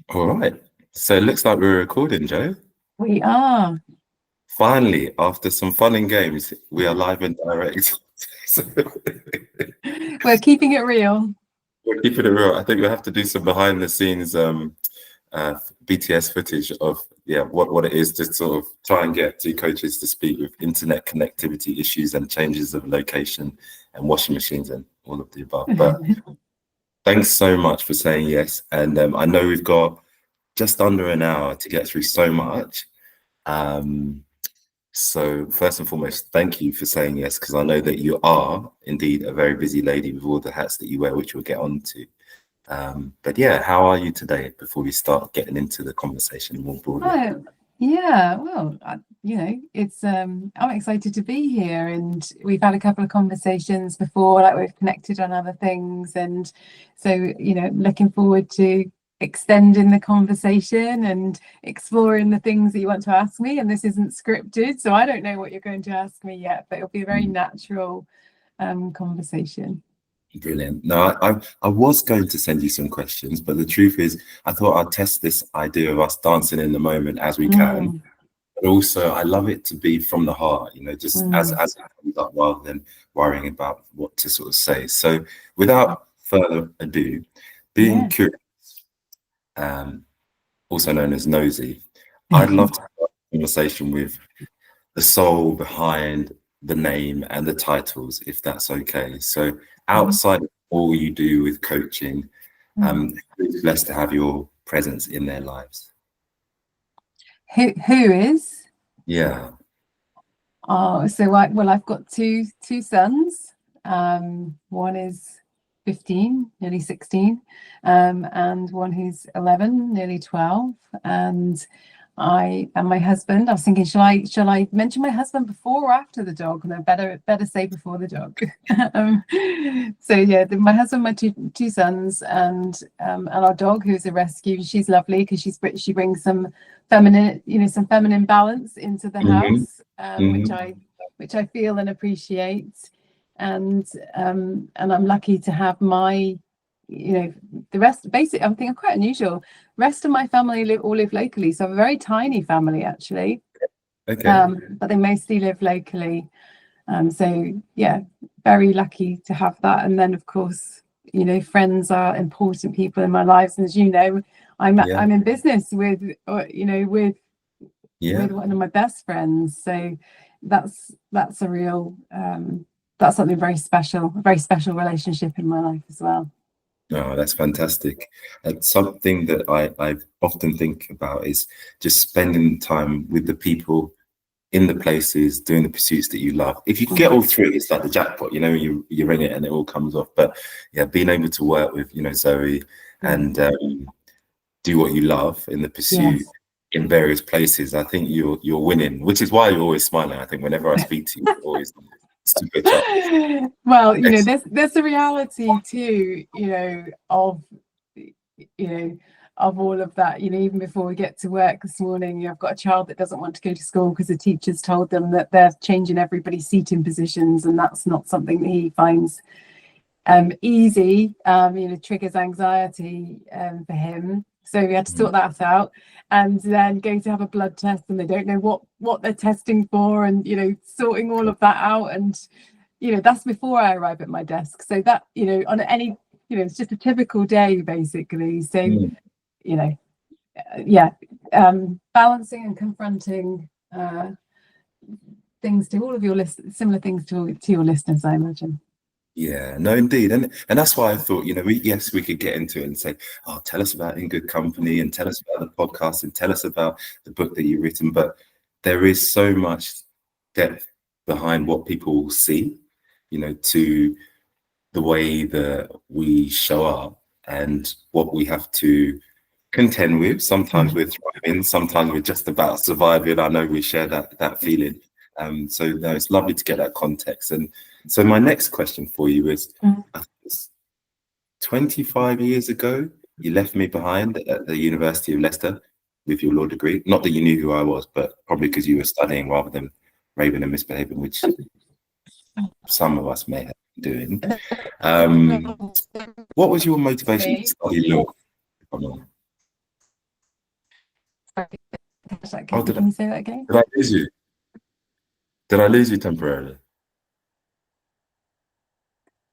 All right. So it looks like we're recording, Joe. We are. Finally, after some fun and games, we are live and direct. So We're keeping it real. we're keeping it real. I think we have to do some behind the scenes BTS footage of what it is to sort of try and get two coaches to speak with internet connectivity issues and changes of location and washing machines and all of the above. But thanks so much for saying yes. And I know we've got just under an hour to get through so much. So first and foremost, thank you for saying yes, because I know that you are indeed a very busy lady with all the hats that you wear, which we'll get on to. But yeah, how are you today before we start getting into the conversation more broadly? Oh, yeah. Well, it's I'm excited to be here, and we've had a couple of conversations before, like we've connected on other things, and so looking forward to extending the conversation and exploring the things that you want to ask me. And this isn't scripted, so I don't know what you're going to ask me yet, but it'll be a very natural conversation. Brilliant. No, I was going to send you some questions, but the truth is, I thought I'd test this idea of us dancing in the moment as we can. But also, I love it to be from the heart, just as it comes up, rather than worrying about what to sort of say. So, without further ado, being curious, also known as nosy, I'd love to have a conversation with the soul behind the name and the titles, if that's okay. So outside of all you do with coaching, who's blessed to have your presence in their lives? Who is? Yeah. Oh, so I've got two sons. One is 15, nearly 16, and one who's 11, nearly 12. And my husband. I was thinking, shall I mention my husband before or after the dog? No, better say before the dog. So yeah, my husband, my two sons, and our dog, who's a rescue. She's lovely because she brings some feminine balance into the house, which I feel and appreciate. And I'm lucky to have my the rest. Basically, I'm thinking quite unusual. Rest of my family all live locally, so I'm a very tiny family actually. Okay. But they mostly live locally. So yeah, very lucky to have that. And then of course, friends are important people in my lives, and as you know, I'm in business with with one of my best friends. So that's a real that's something very special, a very special relationship in my life as well. Oh, that's fantastic. And something that I often think about is just spending time with the people in the places, doing the pursuits that you love. If you can get all three, it's like the jackpot, you ring it and it all comes off. But yeah, being able to work with, Zoe and do what you love in the pursuit in various places, I think you're winning, which is why you're always smiling. I think whenever I speak to you, you're always super chuffed. Well, there's a reality too, of of all of that. Even before we get to work this morning, I've got a child that doesn't want to go to school because the teachers told them that they're changing everybody's seating positions, and that's not something that he finds easy. Triggers anxiety for him. So we had to sort that out, and then going to have a blood test, and they don't know what they're testing for, and sorting all of that out. And that's before I arrive at my desk. So that on any it's just a typical day basically. So balancing and confronting things to all of your similar things to your listeners, I imagine. Yeah, no, indeed. And that's why I thought, we could get into it and say, oh, tell us about In Good Company and tell us about the podcast and tell us about the book that you've written. But there is so much depth behind what people see, to the way that we show up and what we have to contend with. Sometimes we're thriving, sometimes we're just about surviving. I know we share that feeling. So no, it's lovely to get that context. And so my next question for you is, I think it's 25 years ago, you left me behind at the University of Leicester with your law degree. Not that you knew who I was, but probably because you were studying rather than raving and misbehaving, which some of us may have been doing. What was your motivation to study law? Oh, Can you say that again? did I lose you? Did I lose you temporarily?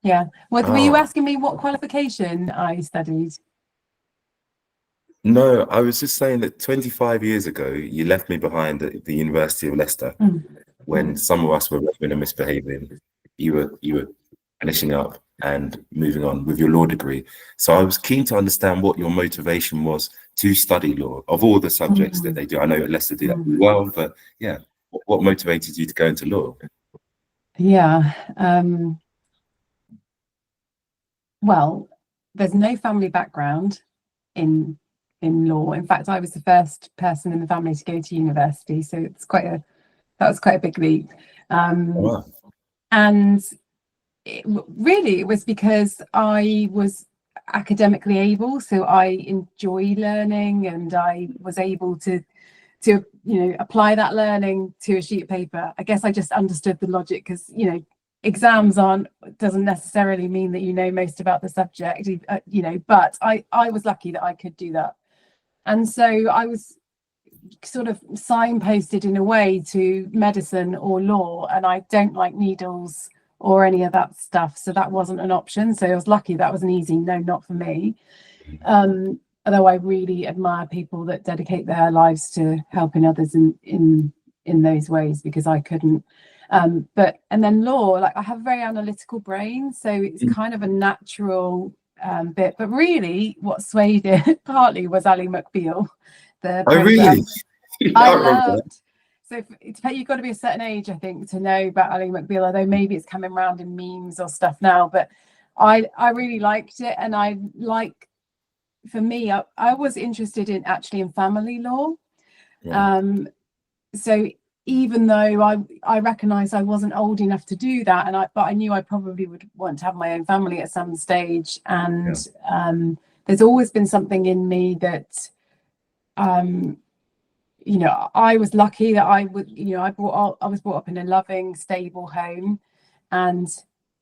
Yeah. What were you Oh, asking me? What qualification I studied? no, I was just saying that 25 years ago, you left me behind at the University of Leicester Mm. when some of us were rebelling and misbehaving. You were finishing up and moving on with your law degree. So I was keen to understand what your motivation was to study law of all the subjects that Mm. they do. I know at Leicester do that really Mm. well, but yeah, what motivated you to go into law? Yeah. Well, there's no family background in law. In fact, I was the first person in the family to go to university, so that was quite a big leap. Oh, wow. And really, it was because I was academically able, so I enjoy learning, and I was able to apply that learning to a sheet of paper. I guess I just understood the logic, because exams doesn't necessarily mean that you know most about the subject, but I was lucky that I could do that. And so I was sort of signposted in a way to medicine or law, and I don't like needles or any of that stuff, so that wasn't an option. So I was lucky that was an easy no, not for me. Although I really admire people that dedicate their lives to helping others in those ways, because I couldn't. And then law, like, I have a very analytical brain, so it's kind of a natural bit. But really, what swayed it partly was Ally McBeal, the Oh, really? program. I I remember that. loved. So you've got to be a certain age, I think, to know about Ally McBeal, although maybe it's coming around in memes or stuff now. But I really liked it, and for me, I was interested in family law. Yeah. So even though I recognized I wasn't old enough to do that, but I knew I probably would want to have my own family at some stage. And there's always been something in me that I was lucky that I was brought up in a loving, stable home, and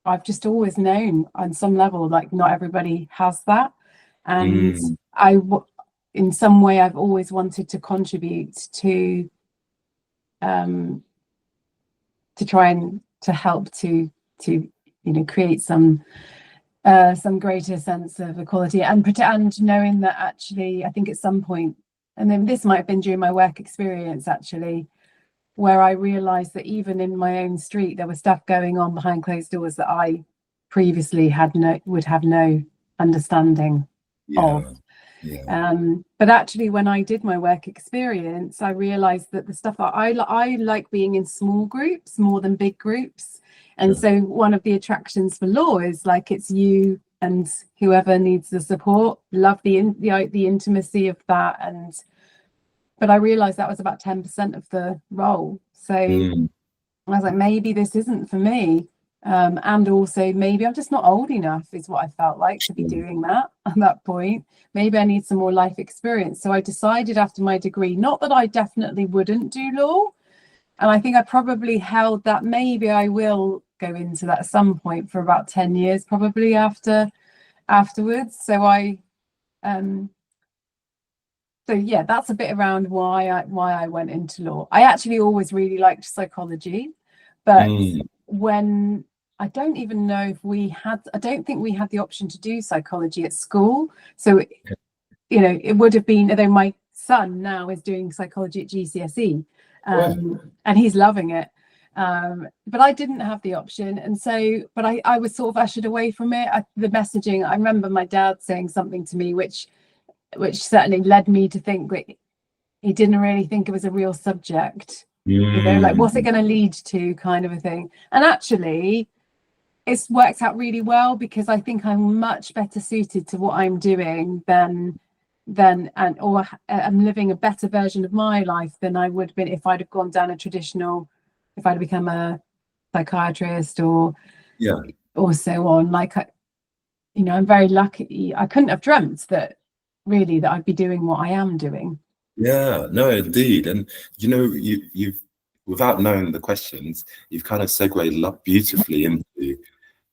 I've just always known on some level, like, not everybody has that. And Mm. in some way, I've always wanted to contribute to try and to help to create some greater sense of equality, and knowing that actually, I think at some point, and then this might have been during my work experience actually, where I realized that even in my own street, there was stuff going on behind closed doors that I previously would have no understanding of. Yeah. Yeah. But actually, when I did my work experience, I realized that the stuff I like being in small groups more than big groups. And so one of the attractions for law is, like, it's you and whoever needs the support. Love the intimacy of that. But I realized that was about 10% of the role. So Mm. I was like, maybe this isn't for me. And also, maybe I'm just not old enough, is what I felt like, to be doing that at that point. Maybe I need some more life experience. So I decided after my degree, not that I definitely wouldn't do law. And I think I probably held that maybe I will go into that at some point for about 10 years, probably afterwards. So yeah, that's a bit around why I went into law. I actually always really liked psychology, but when I don't even know if I don't think we had the option to do psychology at school. So, it would have been, although my son now is doing psychology at GCSE, and he's loving it. But I didn't have the option. And so, but I was sort of ushered away from it. The messaging, I remember my dad saying something to me, which certainly led me to think that he didn't really think it was a real subject, like, what's it going to lead to, kind of a thing. And actually, it's worked out really well, because I think I'm much better suited to what I'm doing or I'm living a better version of my life than I would have been if I'd have gone down if I'd become a psychiatrist or so on. Like, I'm very lucky. I couldn't have dreamt that I'd be doing what I am doing. Yeah, no, indeed. And you've without knowing the questions, you've kind of segued beautifully into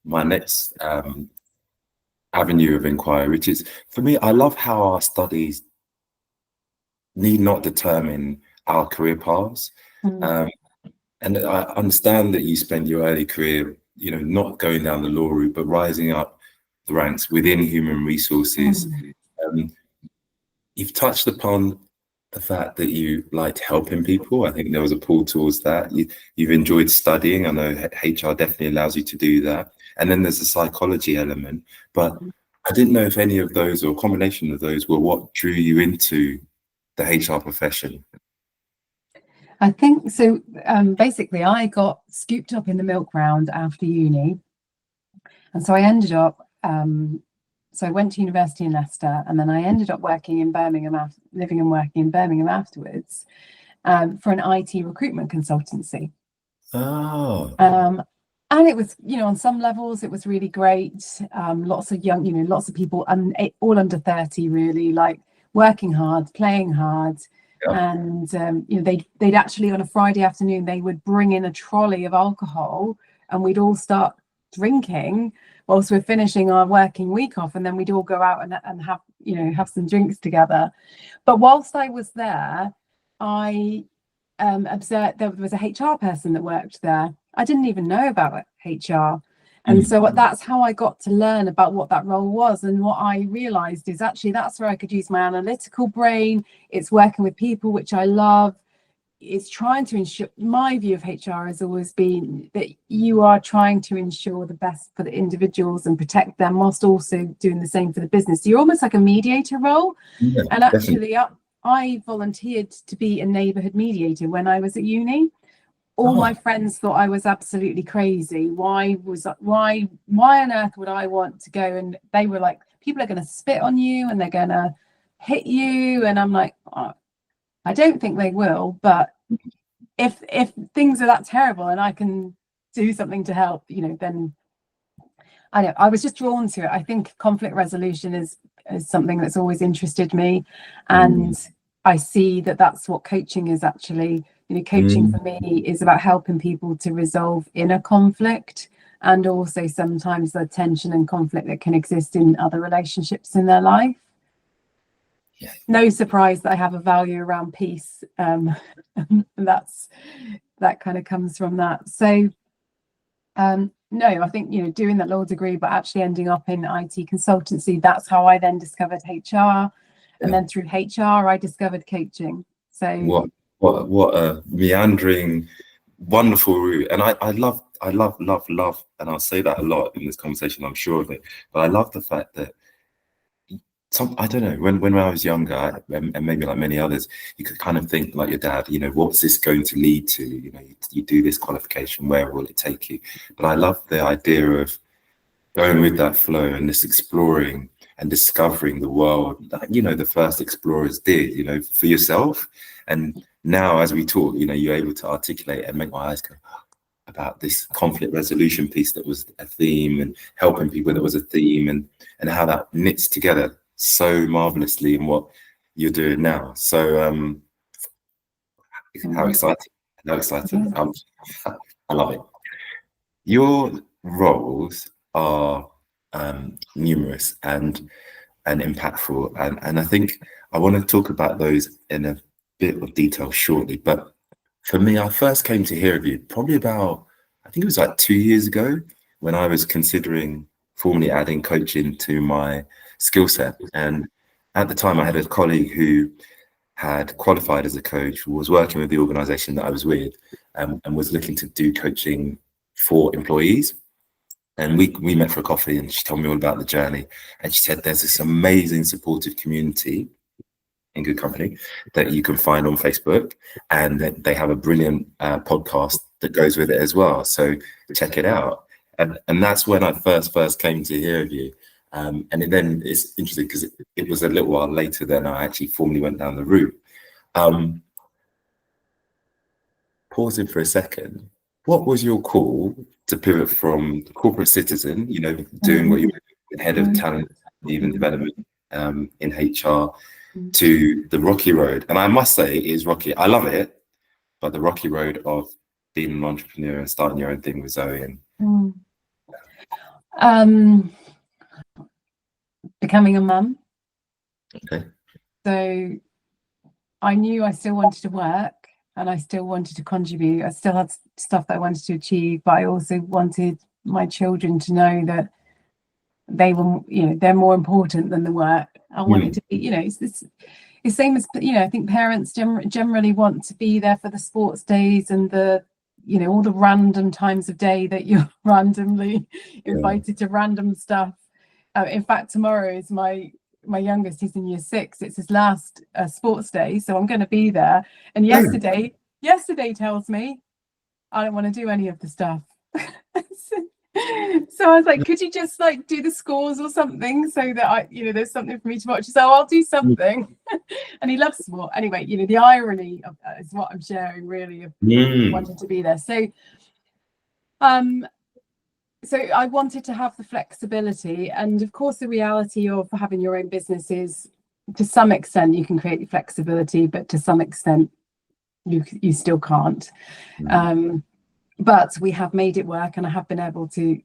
my next avenue of inquiry, which is, for me, I love how our studies need not determine our career paths. Mm. And I understand that you spent your early career, not going down the law route, but rising up the ranks within human resources. Mm. Um, you've touched upon the fact that you liked helping people. I think there was a pull towards that. You've enjoyed studying. I know HR definitely allows you to do that. And then there's a psychology element. But I didn't know if any of those or a combination of those were what drew you into the HR profession. I think so. Basically, I got scooped up in the milk round after uni, and so I ended up. So I went to university in Leicester, and then I ended up working in Birmingham, living and working in Birmingham afterwards, for an IT recruitment consultancy. Oh, And it was, on some levels, it was really great. Lots of young, lots of people, all under 30, really, like working hard, playing hard. yeah. And they'd actually, on a Friday afternoon, they would bring in a trolley of alcohol, and we'd all start drinking whilst we're finishing our working week off, and then we'd all go out and have some drinks together. But whilst I was there, I observed there was a HR person that worked there. I didn't even know about HR. And so that's how I got to learn about what that role was. And what I realized is actually that's where I could use my analytical brain. It's working with people, which I love. It's trying to ensure, my view of HR has always been that you are trying to ensure the best for the individuals and protect them whilst also doing the same for the business. So you're almost like a mediator role. Yeah, And actually, I volunteered to be a neighbourhood mediator when I was at uni. All my friends thought I was absolutely crazy. Why on earth would I want to go? And they were like, people are going to spit on you and they're going to hit you. And I'm like, oh, I don't think they will. But if things are that terrible and I can do something to help, then I know. I was just drawn to it. I think conflict resolution is something that's always interested me, and I see that that's what coaching is actually. Coaching for me is about helping people to resolve inner conflict, and also sometimes the tension and conflict that can exist in other relationships in their life. Yeah. No surprise that I have a value around peace. That kind of comes from that. So no, I think doing that law degree, but actually ending up in IT consultancy. That's how I then discovered HR, and then through HR I discovered coaching. So what a meandering, wonderful route. And I love, and I'll say that a lot in this conversation, I'm sure of it. But I love the fact that I don't know, when I was younger, and maybe like many others, you could kind of think like your dad, what's this going to lead to? You do this qualification, where will it take you? But I love the idea of going with that flow and just exploring and discovering the world that, the first explorers did, for yourself. And now as we talk, you're able to articulate and make my eyes go about this conflict resolution piece that was a theme, and helping people that was a theme, and how that knits together so marvelously in what you're doing now. So how exciting. I love it. Your roles are numerous and impactful, and I think I want to talk about those in a bit of detail shortly. But for me, I first came to hear of you probably about, I think it was like 2 years ago, when I was considering formally adding coaching to my skill set. And at the time I had a colleague who had qualified as a coach, who was working with the organization that I was with, and was looking to do coaching for employees. And we met for a coffee, and she told me all about the journey. And she said there's this amazing supportive community in good company that you can find on Facebook, and that they have a brilliant podcast that goes with it as well. So check it out. And that's when I first came to hear of you. And then it's interesting because it was a little while later then I actually formally went down the route. Pausing for a second, what was your call to pivot from corporate citizen, doing what you were, head of talent, even development in HR, to the rocky road? And I must say it is rocky. I love it, but the rocky road of being an entrepreneur and starting your own thing with Zoe. And becoming a mum. Okay. So I knew I still wanted to work and I still wanted to contribute. I still had stuff that I wanted to achieve, but I also wanted my children to know that they were, they're more important than the work. I wanted to be, it's same as, I think parents generally want to be there for the sports days and the, all the random times of day that you're randomly invited to random stuff. In fact, tomorrow is my youngest, he's in year 6, it's his last sports day, so I'm going to be there. And yesterday tells me I don't want to do any of the stuff. So I was like, could you just like do the scores or something so that I, there's something for me to watch? So I'll do something. And he loves sport anyway. The irony of that is what I'm sharing, really, of wanting to be there. So so I wanted to have the flexibility, and of course the reality of having your own business is, to some extent you can create the flexibility, but to some extent you still can't. But we have made it work, and I have been able to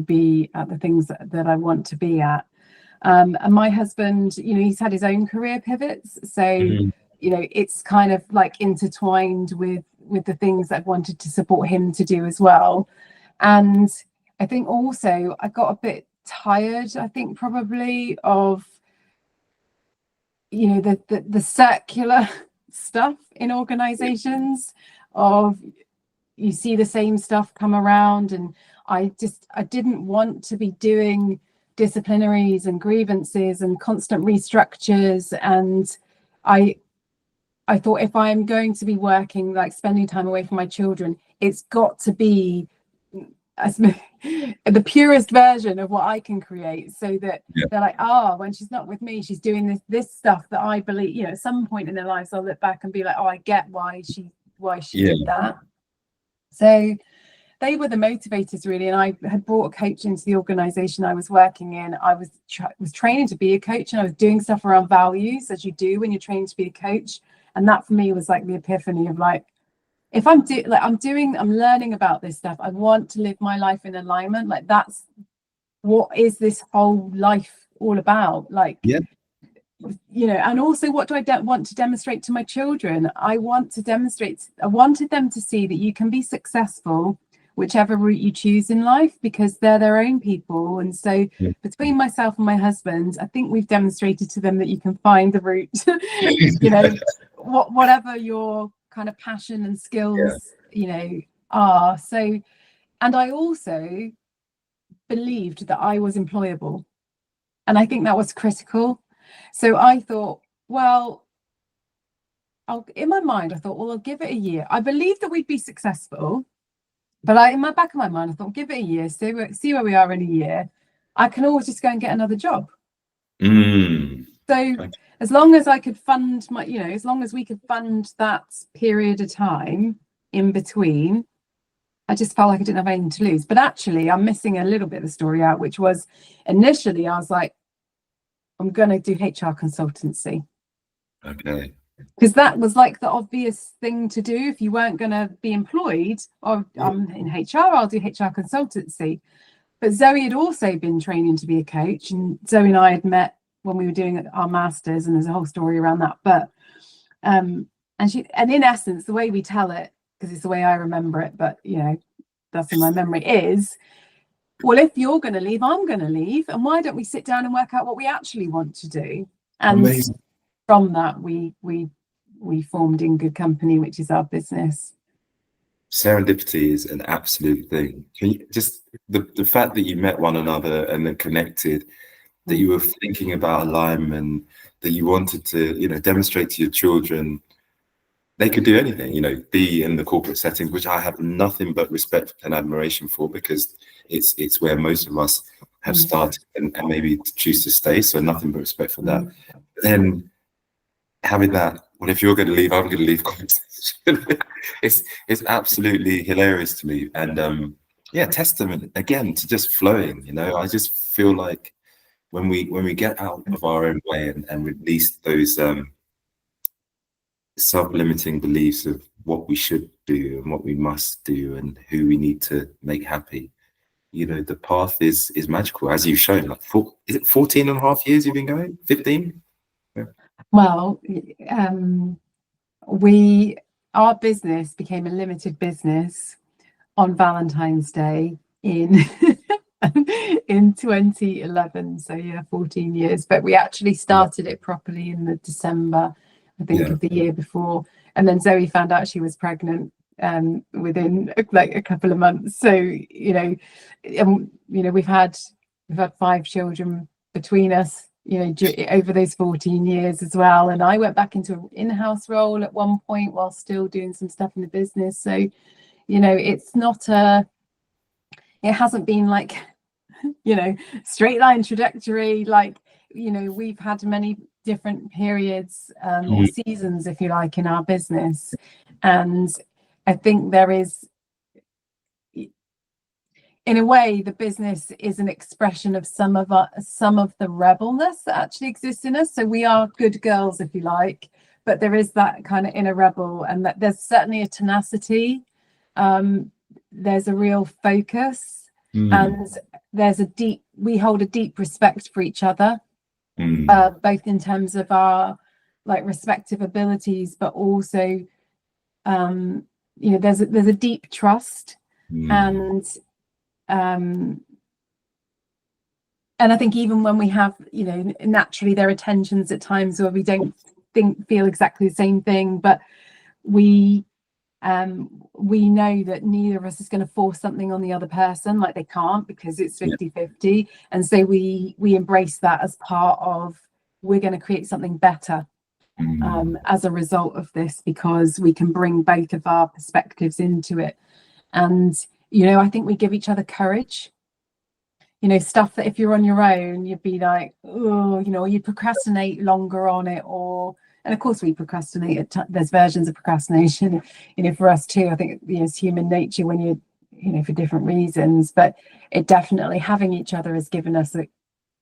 be at the things that I want to be at. And my husband, he's had his own career pivots, so it's kind of like intertwined with the things that I've wanted to support him to do as well. And I think also I got a bit tired, I think probably, of the circular stuff in organizations, of you see the same stuff come around, and I didn't want to be doing disciplinaries and grievances and constant restructures. And I thought, if I'm going to be working, like spending time away from my children, it's got to be the purest version of what I can create, so that they're like, when she's not with me, she's doing this stuff that I believe, at some point in their lives I'll look back and be like, I get why she did that. So they were the motivators, really. And I had brought a coach into the organization I was working in. I was training to be a coach, and I was doing stuff around values, as you do when you're training to be a coach. And that for me was like the epiphany of like, if I'm learning about this stuff, I want to live my life in alignment. Like, that's what is this whole life all about? Like, and also, what do I want to demonstrate to my children? I wanted them to see that you can be successful whichever route you choose in life, because they're their own people. And so between myself and my husband, I think we've demonstrated to them that you can find the route, whatever your kind of passion and skills, are. So, and I also believed that I was employable. And I think that was critical. So I thought, well, in my mind, I thought, well, I'll give it a year. I believed that we'd be successful, but in my back of my mind, I thought, give it a year, see where we are in a year. I can always just go and get another job. So as long as I could fund as long as we could fund that period of time in between, I just felt like I didn't have anything to lose. But actually, I'm missing a little bit of the story out, which was, initially I was like, I'm going to do HR consultancy. Okay. Because that was like the obvious thing to do. If you weren't going to be employed, or in HR, I'll do HR consultancy. But Zoe had also been training to be a coach, and Zoe and I had met when we were doing our masters, and there's a whole story around that. But and in essence, the way we tell it, because it's the way I remember it, but that's in my memory, is, well, if you're going to leave, I'm going to leave, and why don't we sit down and work out what we actually want to do? And amazing. From that, we formed In Good Company, which is our business. Serendipity is an absolute thing. Can you just the fact that you met one another and then connected, that you were thinking about alignment, that you wanted to, demonstrate to your children they could do anything, be in the corporate setting, which I have nothing but respect and admiration for, because it's where most of us have started and maybe choose to stay. So nothing but respect for that. Then having that, well, if you're going to leave, I'm going to leave conversation. it's absolutely hilarious to me. And testament again to just flowing. I just feel like when we get out of our own way and release those self-limiting beliefs of what we should do and what we must do and who we need to make happy, the path is magical, as you've shown. Like, is it 14 and a half years you've been going? 15? Well, our business became a limited business on Valentine's Day in in 2011. So yeah, 14 years. But we actually started it properly in the December, I think, of the year before. And then Zoe found out she was pregnant within like a couple of months. So we've had 5 children between us, over those 14 years as well. And I went back into an in-house role at one point while still doing some stuff in the business. So it's not it hasn't been like straight line trajectory. Like we've had many different periods or seasons, if you like, in our business. And I think there is, in a way, the business is an expression of some of the rebelness that actually exists in us. So we are good girls, if you like, but there is that kind of inner rebel, and that there's certainly a tenacity. There's a real focus, and we hold a deep respect for each other, both in terms of our respective abilities, but also there's a deep trust. And I think even when we have, naturally there are tensions at times where we don't feel exactly the same thing, but we know that neither of us is going to force something on the other person. Like, they can't, because it's 50-50. And so we embrace that as part of, we're going to create something better as a result of this, because we can bring both of our perspectives into it. And I think we give each other courage. Stuff that if you're on your own, you'd be like, oh, you procrastinate longer on it, and of course we procrastinate. There's versions of procrastination, for us too. I think it's human nature when you're, for different reasons, but it definitely, having each other has given us a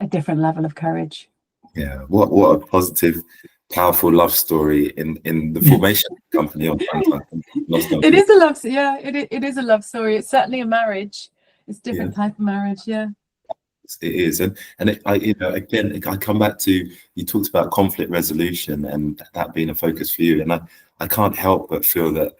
different level of courage. Yeah, what a positive, powerful love story in the formation of the company. It is a love, it is a love story. It's certainly a marriage. It's different type of marriage. It is, and again, I come back to, you talked about conflict resolution and that being a focus for you, and I can't help but feel that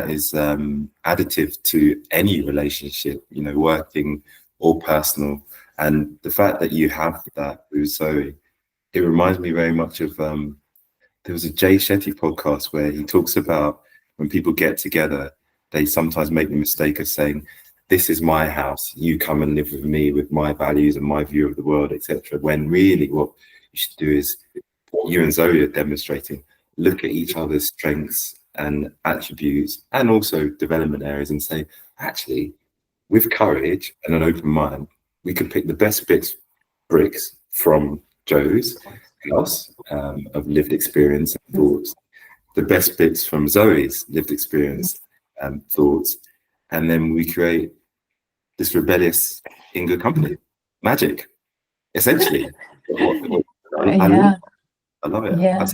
is additive to any relationship, working or personal. And the fact that you have that with Zoe, it reminds me very much of there was a Jay Shetty podcast where he talks about when people get together, they sometimes make the mistake of saying, this is my house, you come and live with me with my values and my view of the world, etc. When really what you should do is, what you and Zoe are demonstrating, look at each other's strengths and attributes and also development areas and say, actually, with courage and an open mind, we can pick the best bricks from Joe's house of lived experience and thoughts, the best bits from Zoe's lived experience and thoughts, and then we create this rebellious in good company magic, essentially. I love it. Yeah.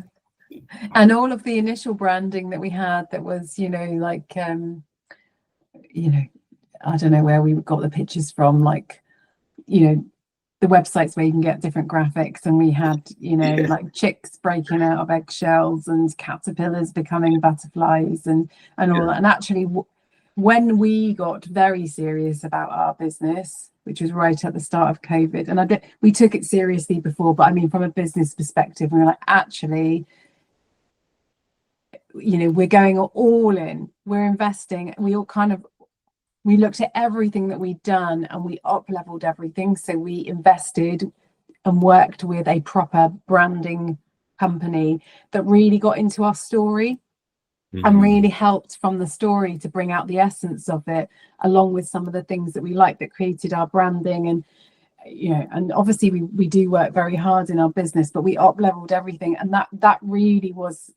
And all of the initial branding that we had, that was, I don't know where we got the pictures from, the websites where you can get different graphics, and we had like chicks breaking out of eggshells and caterpillars becoming butterflies and all that. And actually, when we got very serious about our business, which was right at the start of COVID, and we took it seriously before, but I mean, from a business perspective, we were like, actually, we're going all in, we're investing. We looked at everything that we'd done and we up-leveled everything. So we invested and worked with a proper branding company that really got into our story and really helped from the story to bring out the essence of it, along with some of the things that we liked that created our branding. And and obviously we do work very hard in our business, but we up-leveled everything, and that really was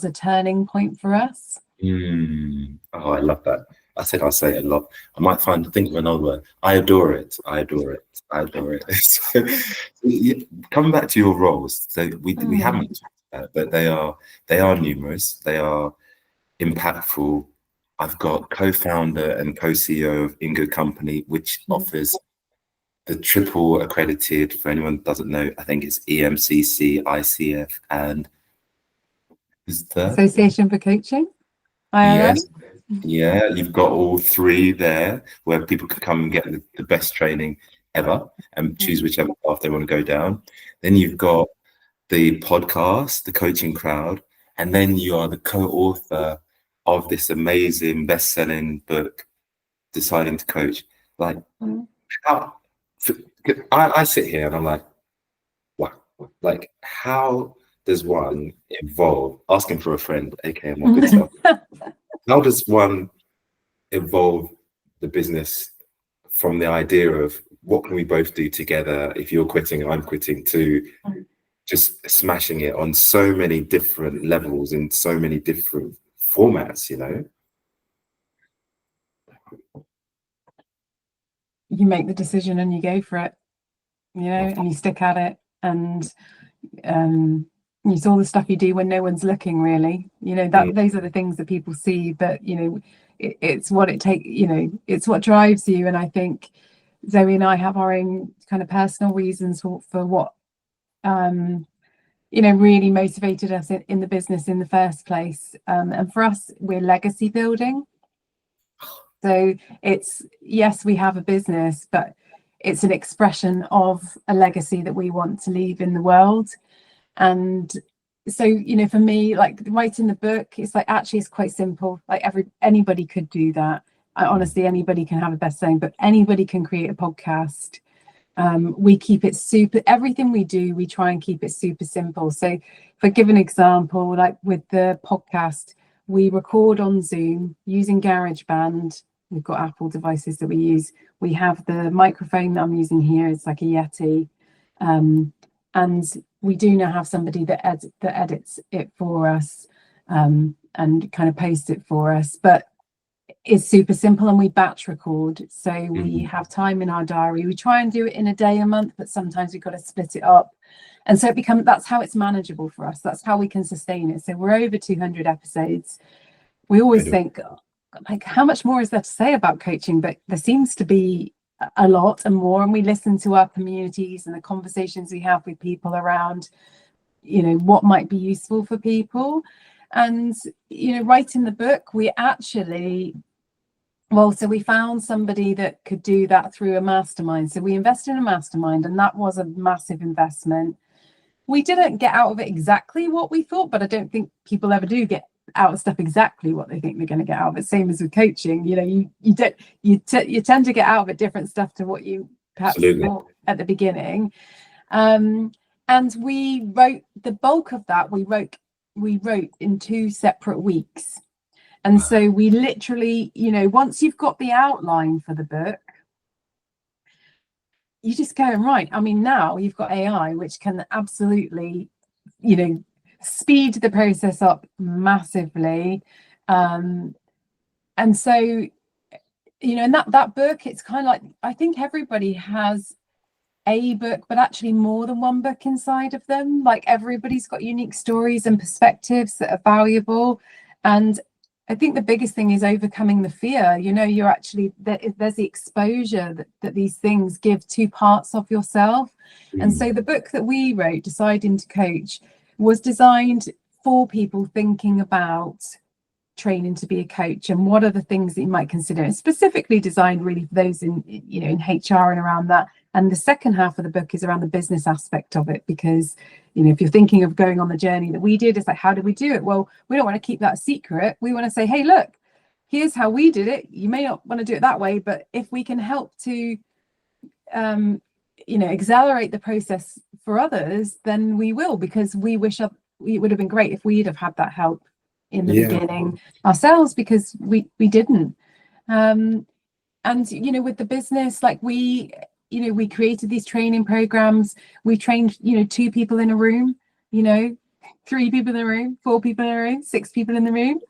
a turning point for us. Oh, I love that. I say it a lot. I might think of another word. I adore it. So, coming back to your roles, so we haven't talked about, but they are numerous. They are impactful. I've got co-founder and co-CEO of In Good Company, which offers the triple accredited, for anyone who doesn't know, I think it's EMCC, ICF, and Is that? Association for Coaching, Yes. IRM. Yeah, you've got all three there where people can come and get the best training ever and choose whichever path they want to go down. Then you've got the podcast, the Coaching Crowd, and then you are the co-author of this amazing best-selling book, Deciding to Coach. Like, how, I sit here and I'm like, wow, like, how does one evolve? Asking for a friend, aka my good self. How does one evolve the business from the idea of what can we both do together if you're quitting, I'm quitting, to just smashing it on so many different levels in so many different formats, you know? You make the decision and you go for it, you know, and you stick at it, and it's all the stuff you do when no one's looking, really, you know, that those are the things that people see, but you know, it's what it takes, you know, it's what drives you. And I think Zoe and I have our own kind of personal reasons for what you know, really motivated us in the business in the first place. And for us, we're legacy building. So it's, yes, we have a business, but it's an expression of a legacy that we want to leave in the world. And so, you know, for me, like writing the book, it's like, actually, it's quite simple. Like anybody could do that. Honestly, anybody can have a best-selling book. Anybody can create a podcast. We keep it super, everything we do, we try and keep it super simple. So if I give an example, like with the podcast, we record on Zoom using GarageBand. We've got Apple devices that we use. We have the microphone that I'm using here. It's like a Yeti. And we do now have somebody that edits it for us, and kind of posts it for us. But it's super simple, and we batch record, so we have time in our diary. We try and do it in a day a month, but sometimes we've got to split it up, and so that's how it's manageable for us. That's how we can sustain it. So we're over 200 episodes. We always think, like, how much more is there to say about coaching? But there seems to be a lot and more, and we listen to our communities and the conversations we have with people around, you know, what might be useful for people. And, you know, writing the book, we actually, well, so we found somebody that could do that through a mastermind. So we invested in a mastermind, and that was a massive investment. We didn't get out of it exactly what we thought, but I don't think people ever do get out of stuff exactly what they think they're going to get out of it. Same as with coaching, you know, you tend to get out of it different stuff to what you perhaps thought at the beginning. And we wrote the bulk of that. We wrote in 2 separate weeks. And so we literally, you know, once you've got the outline for the book, you just go and write. I mean, now you've got AI, which can absolutely, you know, speed the process up massively. And so, you know, and that book, it's kind of like, I think everybody has a book, but actually more than one book inside of them. Like, everybody's got unique stories and perspectives that are valuable. And I think the biggest thing is overcoming the fear. You know, you're actually, there's the exposure that these things give to parts of yourself. And so the book that we wrote, Deciding to Coach, was designed for people thinking about training to be a coach and what are the things that you might consider. It's specifically designed really for those in, you know, in HR and around that. And the second half of the book is around the business aspect of it, because, you know, if you're thinking of going on the journey that we did, it's like, how did we do it? Well, we don't want to keep that a secret. We want to say, hey, look, here's how we did it. You may not want to do it that way, but if we can help to, you know, accelerate the process for others, then we will, because we wish it would have been great if we'd have had that help in the beginning ourselves, because we didn't. And, you know, with the business, like we created these training programs. We trained, you know, 2 people in a room, you know, 3 people in the room, 4 people in the room, 6 people in the room,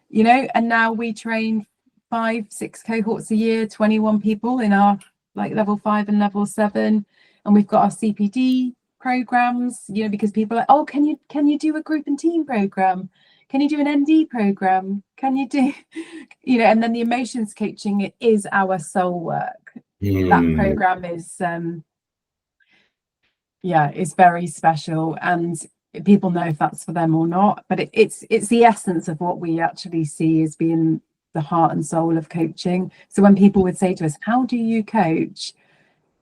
you know, and now we train 5, 6 cohorts a year, 21 people in our like level 5 and level 7. And we've got our CPD programs, you know, because people are like, oh, can you do a group and team program? Can you do an ND program? Can you do, you know, and then the emotions coaching is our soul work. That program is, is very special. And people know if that's for them or not, but it's the essence of what we actually see as being the heart and soul of coaching. So when people would say to us, how do you coach,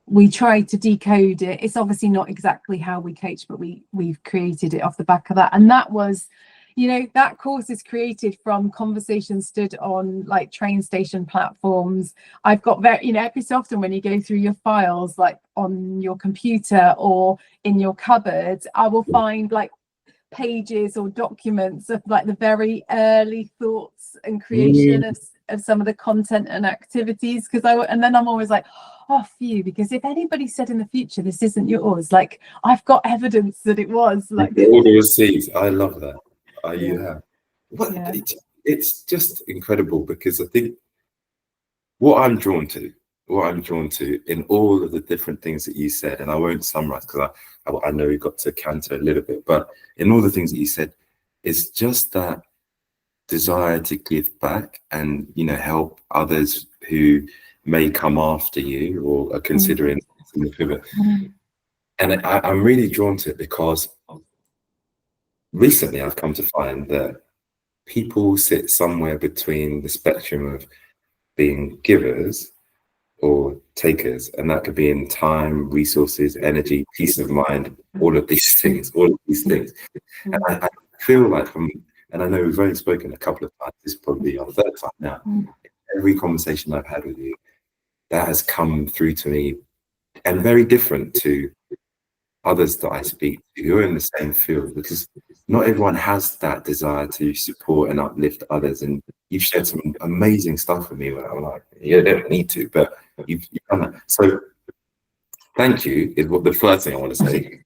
we try to decode it. It's obviously not exactly how we coach, but we've created it off the back of that. And that was, that course is created from conversations stood on like train station platforms. I've got every so often when you go through your files, like on your computer or in your cupboard, I will find like pages or documents of like the very early thoughts and creation of some of the content and activities, and then I'm always like, oh, phew, because if anybody said in the future this isn't yours, like I've got evidence that it was. Like all the receipts. I love that. You have. Well, yeah. It's just incredible, because I think what I'm drawn to in all of the different things that you said, and I won't summarize because I know we got to canter a little bit, but in all the things that you said, it's just that desire to give back and help others who may come after you or are considering the pivot. And I'm really drawn to it because recently I've come to find that people sit somewhere between the spectrum of being givers or takers, and that could be in time, resources, energy, peace of mind, all of these things. And I feel like and I know we've only spoken a couple of times, this is probably our third time now. Every conversation I've had with you, that has come through to me, and very different to others that I speak to who are in the same field, because not everyone has that desire to support and uplift others. And you've shared some amazing stuff with me where I'm like, you don't need to, but you've done that. So thank you is what the first thing I want to say.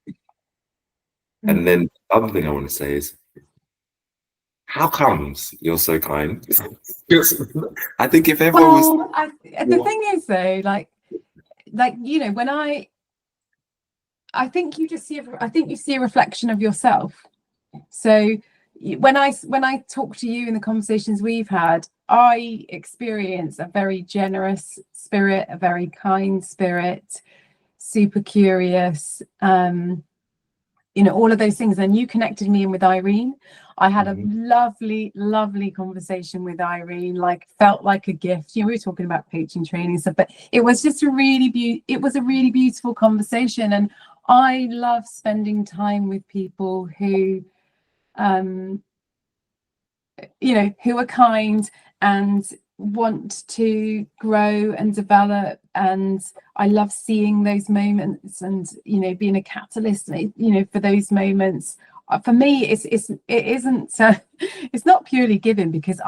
And then the other thing I want to say is, how comes you're so kind? I think if everyone was... The thing is though, like when I think you just see a reflection of yourself. So when I talk to you in the conversations we've had, I experience a very generous spirit, a very kind spirit, super curious, all of those things. And you connected me in with Irene. I had a lovely conversation with Irene, like felt like a gift. We were talking about coaching training stuff, but it was just a really beautiful conversation. And I love spending time with people who who are kind and want to grow and develop, and I love seeing those moments and being a catalyst for those moments. For me, it's not purely giving, because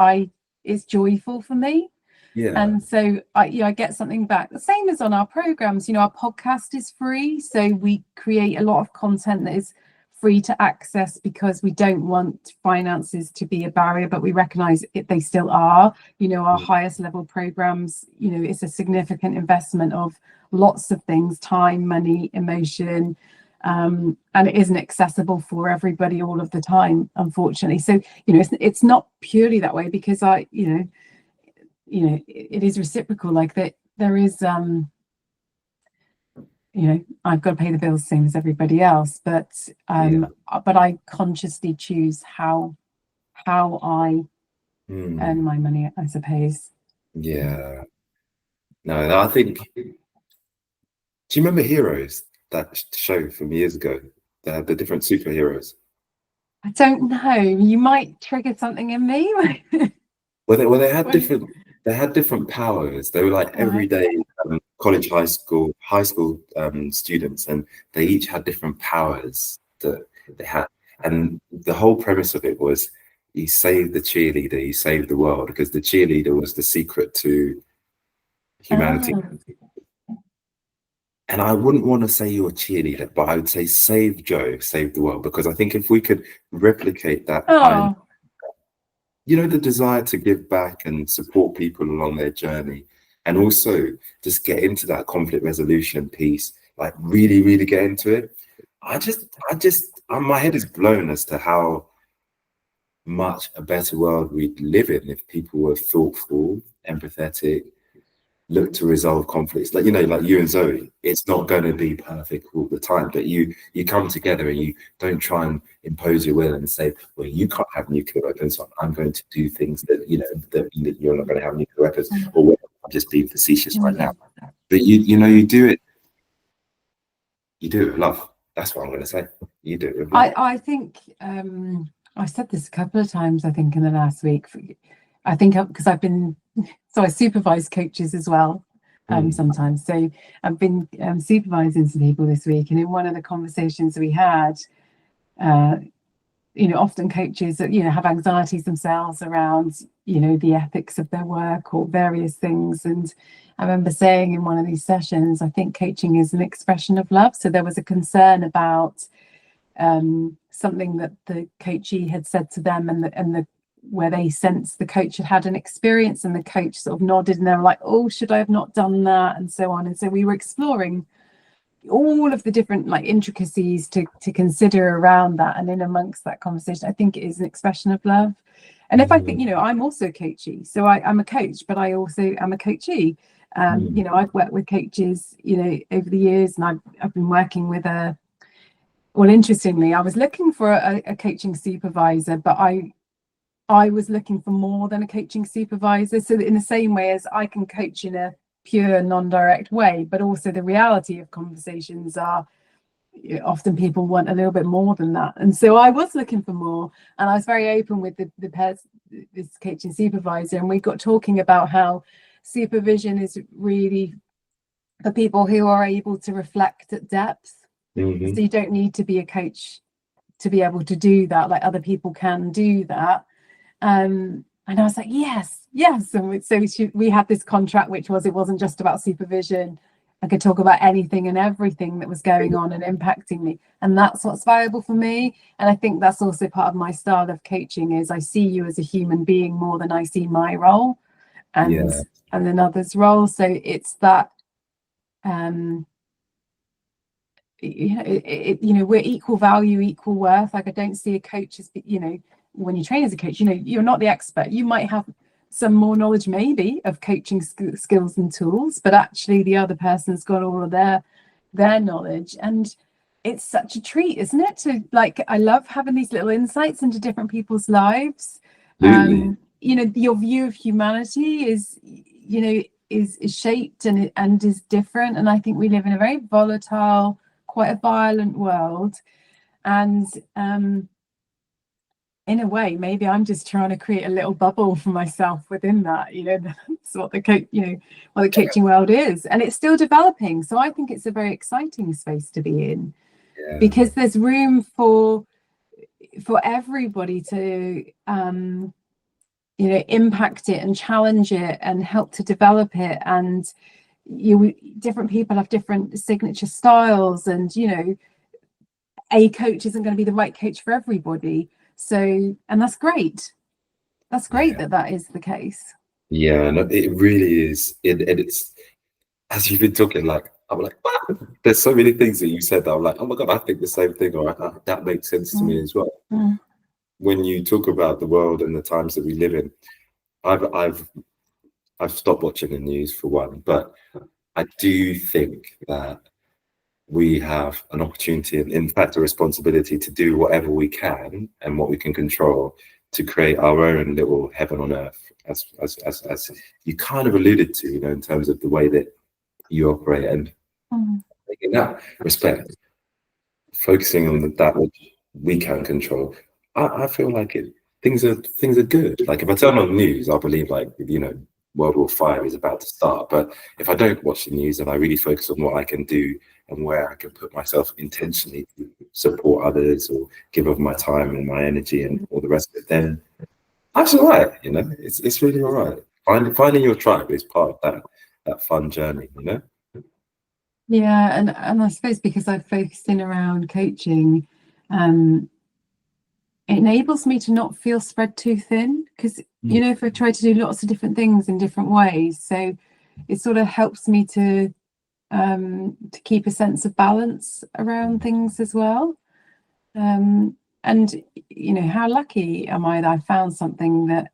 it's joyful for me. And so I get something back, the same as on our programs. Our podcast is free, so we create a lot of content that is free to access because we don't want finances to be a barrier, but we recognize they still are. Our highest level programs, it's a significant investment of lots of things: time, money, emotion, and it isn't accessible for everybody all of the time, unfortunately. So it's not purely that way, because it is reciprocal, like that. There is I've got to pay the bills same as everybody else, but I consciously choose how I earn my money, I suppose. No, I think, do you remember Heroes, that show from years ago? They had the different superheroes. I don't know, you might trigger something in me. They had different powers. They were like everyday college, high school students, and they each had different powers that they had. And the whole premise of it was, you save the cheerleader, you save the world, because the cheerleader was the secret to humanity. And I wouldn't want to say you're a cheerleader, but I would say save Joe, save the world, because I think if we could replicate that kind, the desire to give back and support people along their journey, and also just get into that conflict resolution piece, like really, really get into it. My head is blown as to how much a better world we'd live in if people were thoughtful, empathetic, look to resolve conflicts. Like, you know, like you and Zoe, it's not going to be perfect all the time, but you come together and you don't try and impose your will and say, well, you can't have nuclear weapons, so I'm going to do things that, you know, that you're not going to have nuclear weapons, or well, I'm just being facetious right now. But you know, you do it with love. That's what I'm going to say. You do it with love. I think I've said this a couple of times, I think, in the last week. I think because I've been, so I supervise coaches as well sometimes. So I've been supervising some people this week, and in one of the conversations we had, you know, often coaches that, you know, have anxieties themselves around, you know, the ethics of their work or various things. And I remember saying in one of these sessions, I think coaching is an expression of love. So there was a concern about something that the coachee had said to them, and where they sensed the coach had an experience, and the coach sort of nodded, and they were like, oh, should I have not done that, and so on. And so we were exploring all of the different like intricacies to consider around that. And in amongst that conversation, I think it is an expression of love. And if I think, you know, I'm also coachy, so I'm a coach, but I also am a coachee. You know, I've worked with coaches, you know, over the years, and I've been working with well, interestingly, I was looking for a coaching supervisor, but I was looking for more than a coaching supervisor. So that in the same way as I can coach in a pure non-direct way, but also the reality of conversations are, you know, often people want a little bit more than that. And so I was looking for more, and I was very open with this coaching supervisor, and we got talking about how supervision is really for people who are able to reflect at depth. So you don't need to be a coach to be able to do that, like other people can do that. And I was like, yes. And so we had this contract, which was, it wasn't just about supervision. I could talk about anything and everything that was going on and impacting me. And that's what's valuable for me. And I think that's also part of my style of coaching, is I see you as a human being more than I see my role and then others' role. So it's that, you know, we're equal value, equal worth. Like, I don't see a coach as, you know, when you train as a coach, you know, you're not the expert. You might have some more knowledge maybe of coaching skills and tools, but actually the other person's got all of their knowledge. And it's such a treat, isn't it, to, like, I love having these little insights into different people's lives. You know, your view of humanity is, you know, is shaped and is different. And I think we live in a very volatile, quite a violent world. And in a way, maybe I'm just trying to create a little bubble for myself within that. You know, that's what the coaching world is, and it's still developing. So I think it's a very exciting space to be in, because there's room for everybody to you know, impact it and challenge it and help to develop it. And different people have different signature styles, and you know, a coach isn't going to be the right coach for everybody. So, and that's great. That's great that is the case. Yeah, no, it really is. It's, as you've been talking, like, I'm like, wow, there's so many things that you said that I'm like, oh my God, I think the same thing, or that makes sense to me as well. When you talk about the world and the times that we live in, I've stopped watching the news for one, but I do think that we have an opportunity, and in fact a responsibility, to do whatever we can and what we can control to create our own little heaven on earth, as you kind of alluded to, you know, in terms of the way that you operate. And in that respect, focusing on that which we can control, I feel like things are good. Like, if I turn on the news, I believe, like, you know, World War V is about to start. But if I don't watch the news and I really focus on what I can do and where I can put myself intentionally to support others or give of my time and my energy and all the rest of it, then that's all right. You know, it's really all right. Finding your tribe is part of that fun journey, you know? Yeah, and I suppose because I've focused in around coaching, it enables me to not feel spread too thin, because you know, if I try to do lots of different things in different ways, so it sort of helps me to keep a sense of balance around things as well. And you know, how lucky am I that I found something that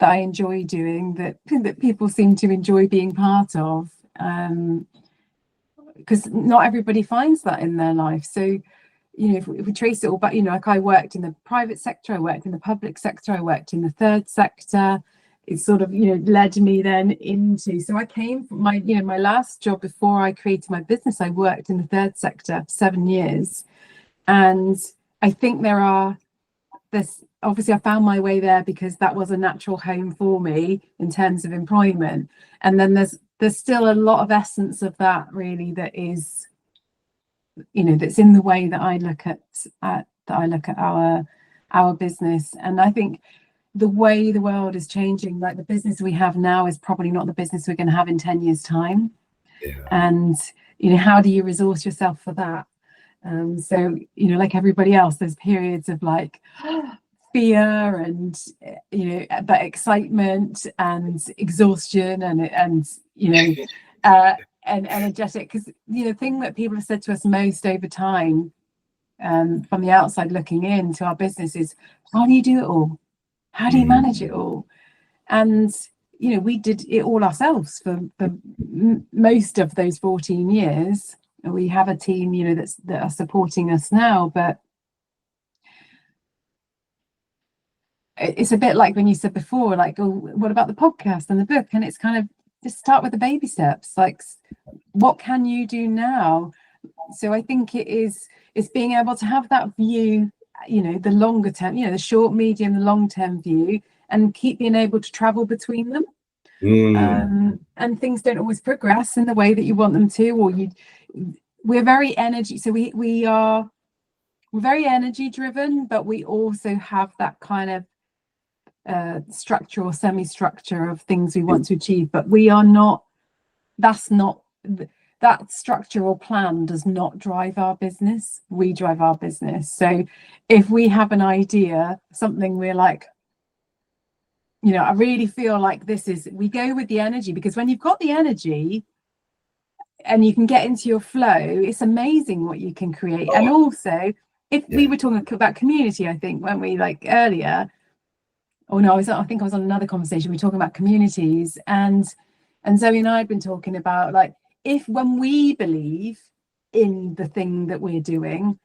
that I enjoy doing, that people seem to enjoy being part of, because not everybody finds that in their life. So, if we trace it all back, like I worked in the private sector, I worked in the public sector, I worked in the third sector. It sort of, led me then into, so I came from my last job before I created my business. I worked in the third sector for 7 years. And I think obviously I found my way there because that was a natural home for me in terms of employment. And then there's still a lot of essence of that, really, that is, that's in the way that I look at our business. And I think the way the world is changing, like the business we have now is probably not the business we're going to have in 10 years time. Yeah. And how do you resource yourself for that? So like everybody else, there's periods of like fear and but excitement and exhaustion and energetic, because the thing that people have said to us most over time, from the outside looking into our business, is, how do you do it all? How do you manage it all? And we did it all ourselves for most of those 14 years. We have a team that are supporting us now, but it's a bit like when you said before, like, oh, what about the podcast and the book? And it's kind of just start with the baby steps, like, what can you do now? So I think it's being able to have that view, the longer term, the short, medium, the long term view, and keep being able to travel between them. And things don't always progress in the way that you want them to, or we're very energy, so we're very energy driven, but we also have that kind of structure or semi-structure of things we want to achieve, but we are not, that structure or plan does not drive our business. We drive our business. So if we have an idea, something we're like, I really feel like we go with the energy, because when you've got the energy and you can get into your flow, it's amazing what you can create. And also, if we were talking about community, I think, when we, like, earlier, I think I was on another conversation, we were talking about communities, and Zoe and I had been talking about, like, when we believe in the thing that we're doing,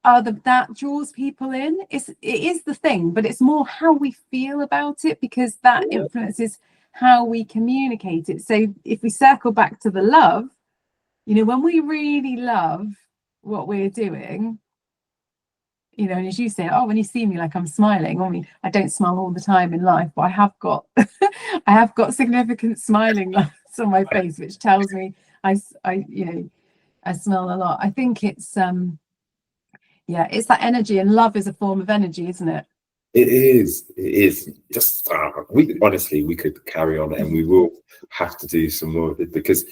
that draws people in. It is the thing, but it's more how we feel about it, because that influences how we communicate it. So if we circle back to the love, when we really love what we're doing, and as you say, when you see me, like, I'm smiling. I mean, I don't smile all the time in life, but I have got I have got significant smiling lines on my face, which tells me I smile a lot. I think it's it's that energy, and love is a form of energy, isn't it? It is just we could carry on, and we will have to do some more of it, because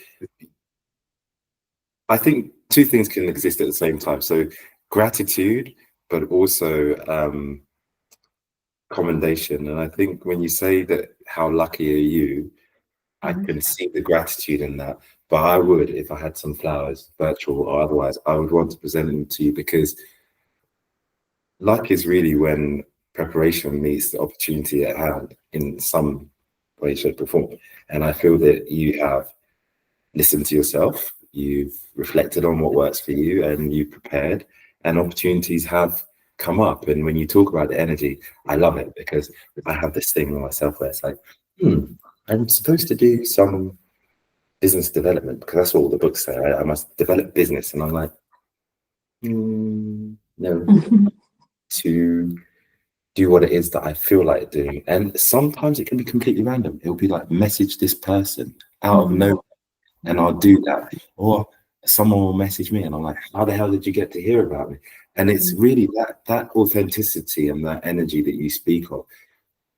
I think two things can exist at the same time. So gratitude, but also commendation. And I think when you say that, how lucky are you, I can see the gratitude in that. But I would, if I had some flowers, virtual or otherwise, I would want to present them to you, because luck is really when preparation meets the opportunity at hand in some way, shape, or form. And I feel that you have listened to yourself, you've reflected on what works for you, and you prepared, and opportunities have come up. And when you talk about the energy, I love it, because I have this thing myself where it's like, I'm supposed to do some business development, because that's what all the books say. I must develop business. And I'm like, no, to do what it is that I feel like doing. And sometimes it can be completely random. It'll be like, message this person out of nowhere, and I'll do that. Or someone will message me, and I'm like, how the hell did you get to hear about me? And it's really that authenticity and that energy that you speak of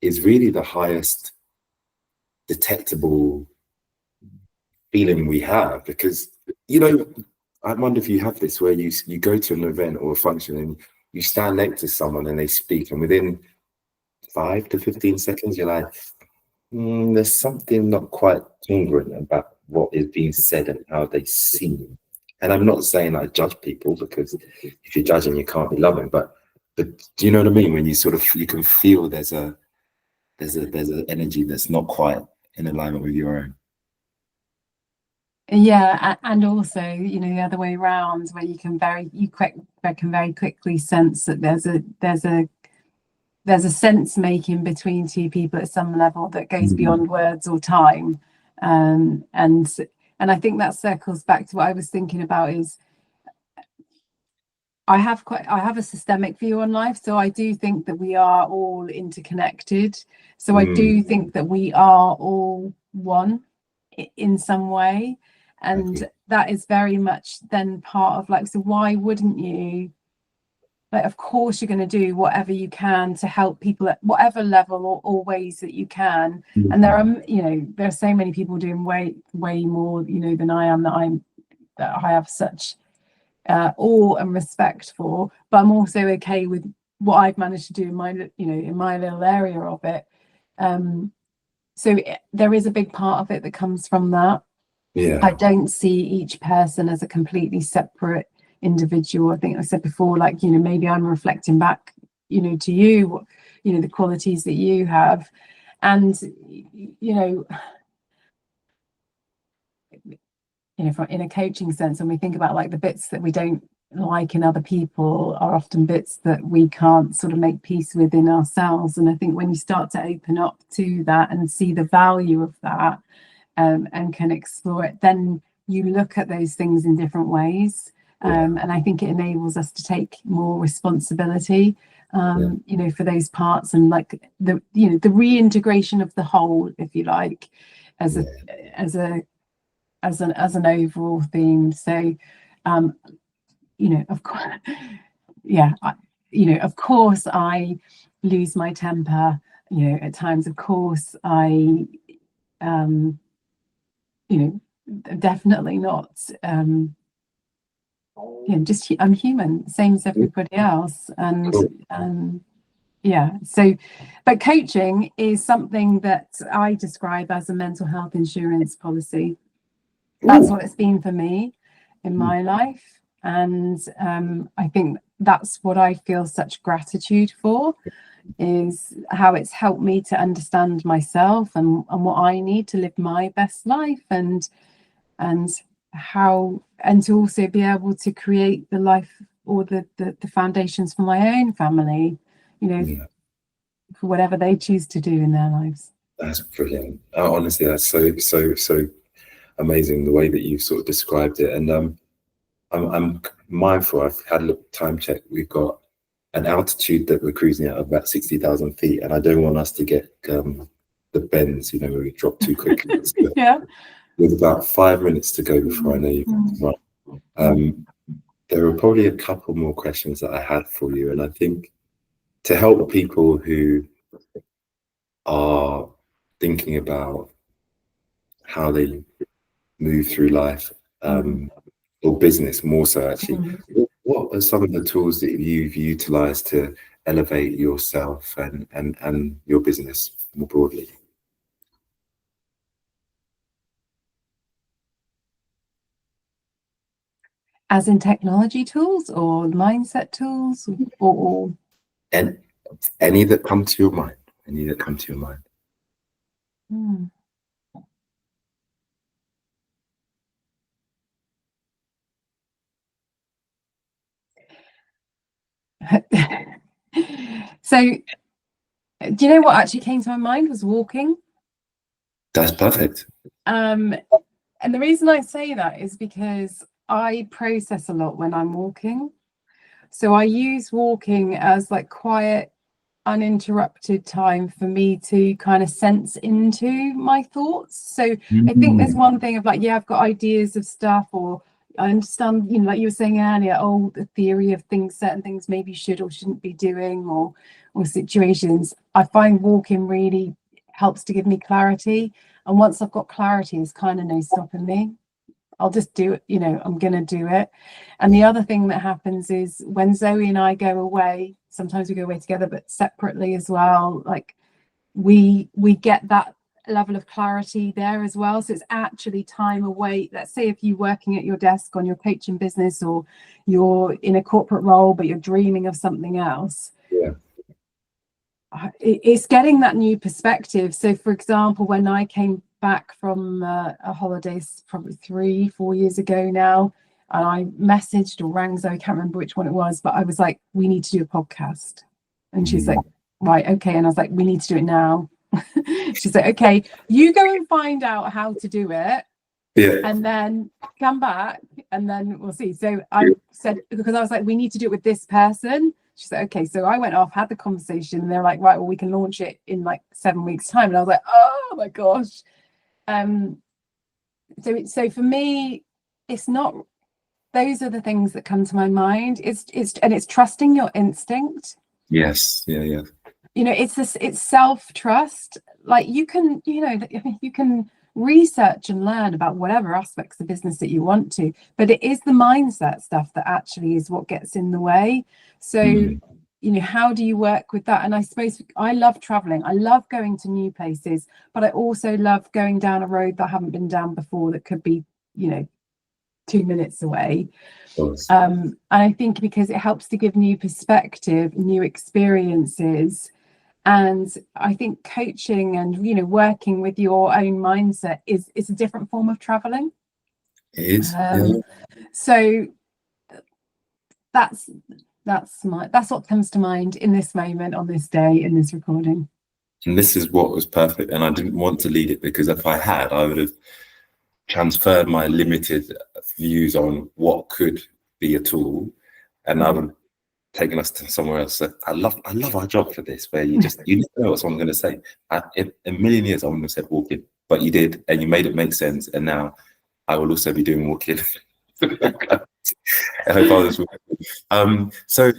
is really the highest detectable feeling we have. Because, I wonder if you have this, where you go to an event or a function and you stand next to someone and they speak, and within 5 to 15 seconds, you're like, there's something not quite congruent about what is being said and how they seem. And I'm not saying I judge people, because if you're judging, you can't be loving. But do you know what I mean? When you you can feel there's a there's an energy that's not quite in alignment with your own. Yeah, and also, you know, the other way around, where you can very quickly sense that there's a sense making between two people at some level that goes beyond words or time. And I think that circles back to what I was thinking about is I have a systemic view on life. So I do think that we are all interconnected. So I do think that we are all one in some way. And that is very much then part of like, so why wouldn't you? Like, of course, you're going to do whatever you can to help people at whatever level or ways that you can. And there are so many people doing way more, you know, than I am, that I have such awe and respect for. But I'm also okay with what I've managed to do in my, you know, in my little area of it. So there is a big part of it that comes from that. Yeah. I don't see each person as a completely separate individual. I think I said before, like, you know, maybe I'm reflecting back, you know, to you, you know, the qualities that you have. And, you know, from in a coaching sense, when we think about like the bits that we don't like in other people are often bits that we can't sort of make peace with in ourselves. And I think when you start to open up to that and see the value of that, and can explore it, then you look at those things in different ways. And I think it enables us to take more responsibility, you know, for those parts, and like the, you know, the reintegration of the whole, if you like, as an overall theme. So, you know, of course, of course, I lose my temper, you know, at times. Of course, I, you know, definitely not, just I'm human, same as everybody else. And so, but coaching is something that I describe as a mental health insurance policy. That's what it's been for me in my life. And I think that's what I feel such gratitude for, is how it's helped me to understand myself and what I need to live my best life, and how, and to also be able to create the life or the foundations for my own family, you know, for whatever they choose to do in their lives. That's brilliant. Honestly, that's so amazing the way that you sort of described it. And I'm mindful, I've had a look, time check, we've got an altitude that we're cruising at of about 60,000 feet, and I don't want us to get the bends, you know, where we drop too quickly. With about 5 minutes to go before I know you've run. There are probably a couple more questions that I had for you, and I think to help people who are thinking about how they move through life, or business more so actually, what are some of the tools that you've utilized to elevate yourself and your business more broadly? As in technology tools or mindset tools, or And any that come to your mind, So, do you know what actually came to my mind was walking? That's perfect. And the reason I say that is because I process a lot when I'm walking. So I use walking as like quiet, uninterrupted time for me to kind of sense into my thoughts. So I think there's one thing of like, I've got ideas of stuff, or I understand, you know, like you were saying earlier, the theory of things, certain things maybe should or shouldn't be doing, or situations. I find walking really helps to give me clarity. And once I've got clarity, there's kind of no stopping me. I'll just do it, you know, I'm going to do it. And the other thing that happens is when Zoe and I go away, sometimes we go away together, but separately as well, like we get that level of clarity there as well. So it's actually time away. Let's say if you're working at your desk on your coaching business, or you're in a corporate role, but you're dreaming of something else. it's getting that new perspective. So for example, when I came back from a holiday probably 3-4 years ago now, and I messaged or rang Zoe, I can't remember which one it was, but I was like, we need to do a podcast. And she's like, right, okay. And I was like, we need to do it now. She's like, okay, you go and find out how to do it, and then come back and then we'll see. So I said, because I was like, we need to do it with this person. She said, okay. So I went off, had the conversation, and they're like, right, well, we can launch it in like 7 weeks time. And I was like, oh my gosh. So for me, it's not, those are the things that come to my mind. It's trusting your instinct. Yes. Yeah. It's self-trust. Like you can research and learn about whatever aspects of business that you want to, but it is the mindset stuff that actually is what gets in the way. So how do you work with that? And I suppose I love traveling, I love going to new places, but I also love going down a road that I haven't been down before, that could be 2 minutes away. And I think because it helps to give new perspective, new experiences. And I think coaching and working with your own mindset is a different form of traveling. It is. So that's what comes to mind in this moment, on this day, in this recording. And this is what was perfect. And I didn't want to lead it, because if I had, I would have transferred my limited views on what could be a tool, and I would have taken us to somewhere else. So I love our job for this, where you never know what someone's going to say. In a million years, I wouldn't have said walk in, but you did, and you made it make sense. And now I will also be doing walk in. I hope others will. So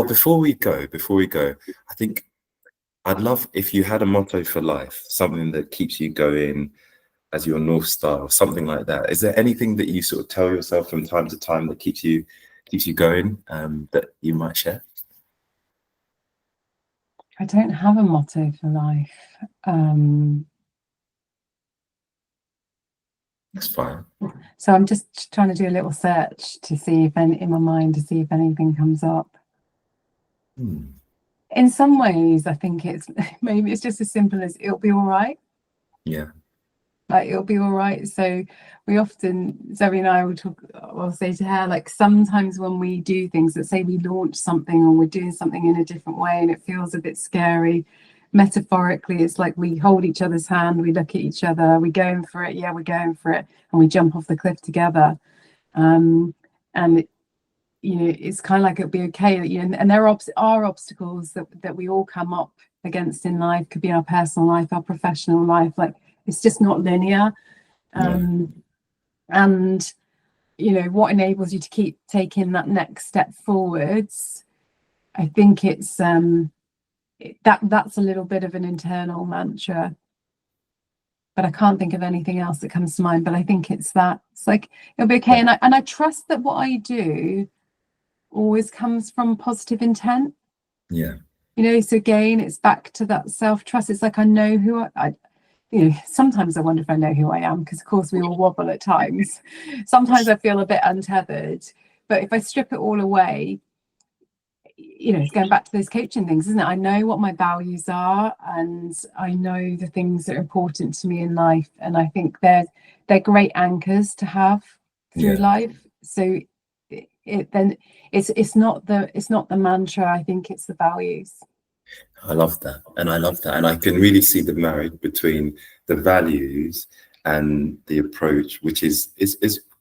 before we go, I think I'd love if you had a motto for life, something that keeps you going as your North Star, or something like that. Is there anything that you sort of tell yourself from time to time that keeps you going, that you might share? I don't have a motto for life. That's fine. So I'm just trying to do a little search to see if in my mind, to see if anything comes up. In some ways, I think maybe it's just as simple as it'll be all right. Yeah. Like it'll be all right. So we often, Zoe and I will say to her, like sometimes when we do things, let's say we launch something or we're doing something in a different way and it feels a bit scary, metaphorically, it's like we hold each other's hand, we look at each other, we're going for it, we're going for it, and we jump off the cliff together. And it's kind of like it'll be okay. And there are obstacles that we all come up against in life. Could be our personal life, our professional life. Like it's just not linear. And what enables you to keep taking that next step forwards, I think it's that's a little bit of an internal mantra, but I can't think of anything else that comes to mind. But I think it's like it'll be okay. And I trust that what I do always comes from positive intent. So again, it's back to that self-trust. It's like I know who I sometimes I wonder if I know who I am, because of course we all wobble at times. Sometimes I feel a bit untethered, but if I strip it all away, it's going back to those coaching things, isn't it? I know what my values are, and I know the things that are important to me in life, and I think they're great anchors to have through life. So it's not the mantra. I think it's the values. I love that, and I can really see the marriage between the values and the approach, which is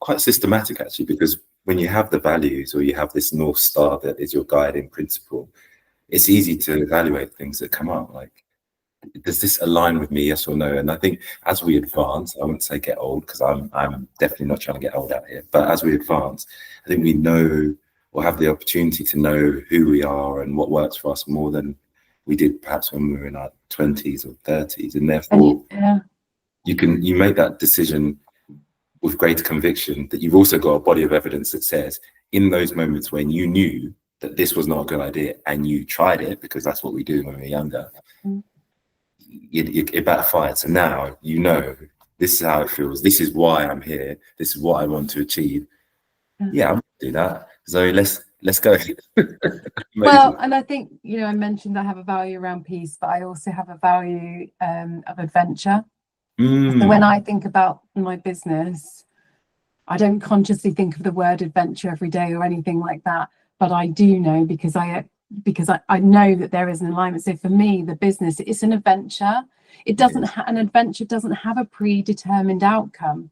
quite systematic actually, because when you have the values, or you have this North Star that is your guiding principle, it's easy to evaluate things that come up, like, does this align with me, yes or no? And I think as we advance, I wouldn't say get old, because I'm definitely not trying to get old out here, but as we advance, I think we know, or have the opportunity to know who we are and what works for us more than we did perhaps when we were in our 20s or 30s, and therefore you make that decision with greater conviction, that you've also got a body of evidence that says, in those moments when you knew that this was not a good idea and you tried it, because that's what we do when we're younger, it backfired. So now this is how it feels, this is why I'm here, this is what I want to achieve. I'm gonna do that. So let's go. Well, Amazing. and I think, I mentioned I have a value around peace, but I also have a value of adventure. So when I think about my business, I don't consciously think of the word adventure every day or anything like that, but I do know because I know that there is an alignment. So for me, the business is an adventure. It doesn't an adventure doesn't have a predetermined outcome.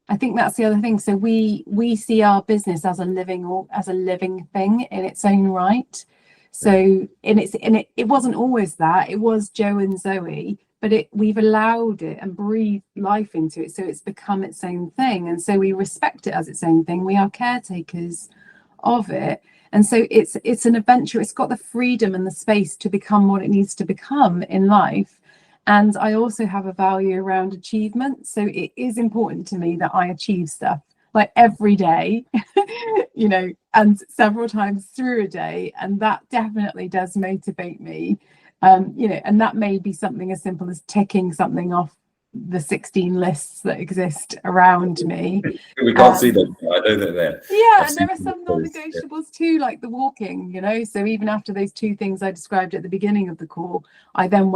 I think that's the other thing. So we see our business as a living thing in its own right. So it wasn't always that. It was Joe and Zoe, but we've allowed it and breathed life into it, so it's become its own thing. And so we respect it as its own thing. We are caretakers of it. And so it's an adventure. It's got the freedom and the space to become what it needs to become in life. And I also have a value around achievement. So it is important to me that I achieve stuff like every day, and several times through a day. And that definitely does motivate me. And that may be something as simple as ticking something off the 16 lists that exist around me. We can't see them. I know they're there. Yeah, and there are some non-negotiables too, like the walking, So even after those two things I described at the beginning of the call, I then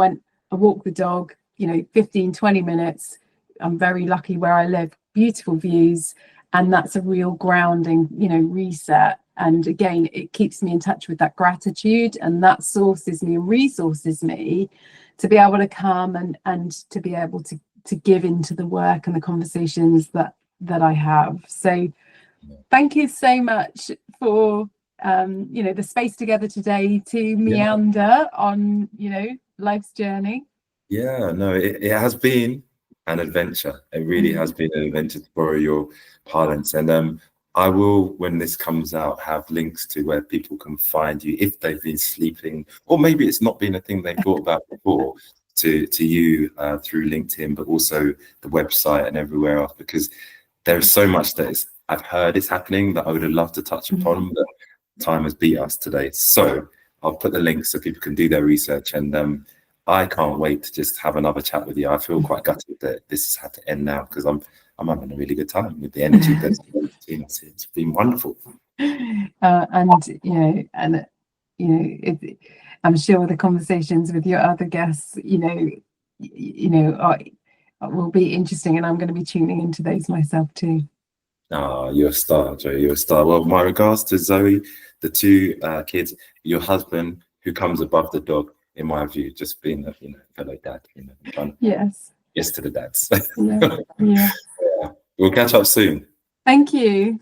I walked the dog, 15, 20 minutes. I'm very lucky where I live, beautiful views. And that's a real grounding, reset. And again, it keeps me in touch with that gratitude, and that sources me and resources me to be able to come and to be able to give into the work and the conversations that I have. So thank you so much for the space together today to meander on life's journey. Yeah, no, it has been an adventure. It really has been an adventure, to borrow your parlance. And I will, when this comes out, have links to where people can find you if they've been sleeping, or maybe it's not been a thing they thought about before, to you through LinkedIn, but also the website and everywhere else, because there's so much that I've heard is happening that I would have loved to touch upon, but time has beat us today. So I'll put the links so people can do their research. And I can't wait to just have another chat with you. I feel quite gutted that this has had to end now, because I'm having a really good time with the energy that's between us. It's been wonderful. I'm sure the conversations with your other guests, will be interesting, and I'm going to be tuning into those myself too. You're a star, Joe. You're a star. Well, my regards to Zoe, the two kids, your husband, who comes above the dog, in my view, just being a fellow dad. Yes to the dads. Yeah. We'll catch up soon. Thank you.